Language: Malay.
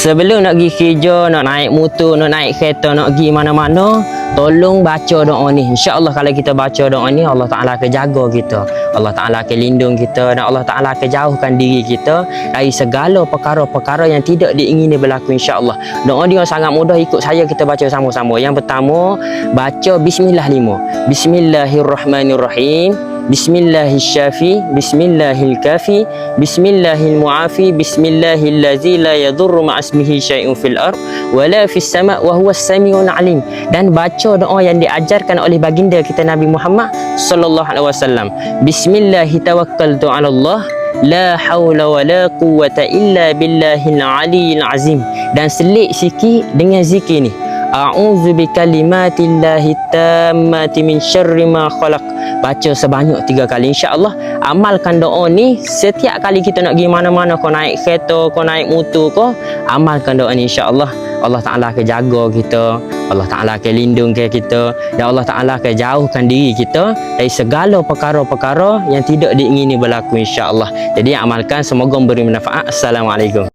Sebelum nak pergi kerja, nak naik motor, nak naik kereta, nak pergi mana-mana, tolong baca doa ni. InsyaAllah kalau kita baca doa ni, Allah Ta'ala akan jaga kita, Allah Ta'ala akan lindung kita, dan Allah Ta'ala akan jauhkan diri kita dari segala perkara-perkara yang tidak diingini berlaku, insyaAllah. Doa dia sangat mudah, ikut saya kita baca sama-sama. Yang pertama, baca Bismillah 5. Bismillahirrahmanirrahim. Bismillahirrahmanirrahim. Bismillahirrahmanirrahim. Bismillahirrahmanirrahim. Bismillahillazi la yadurru ma'asmihi syai'un fil ard wala fis sama' wa huwas samiul alim. Dan baca doa yang diajarkan oleh baginda kita Nabi Muhammad sallallahu alaihi wasallam. Bismillahi tawakkaltu 'ala Allah. La haula wa la quwwata illa billahil aliyil azim. Dan selit sikit dengan zikir ni. A'udzu bikalimatillahi tammati min syarri ma khalaq. Baca sebanyak 3 kali, insya-Allah. Amalkan doa ni setiap kali kita nak pergi mana-mana, kau naik kereta, kau naik motor kau, amalkan doa ni, insya-Allah. Allah Ta'ala akan jaga kita, Allah Ta'ala akan lindungkan kita, dan Allah Ta'ala akan jauhkan diri kita dari segala perkara-perkara yang tidak diingini berlaku, insya-Allah. Jadi amalkan, semoga memberi manfaat. Assalamualaikum.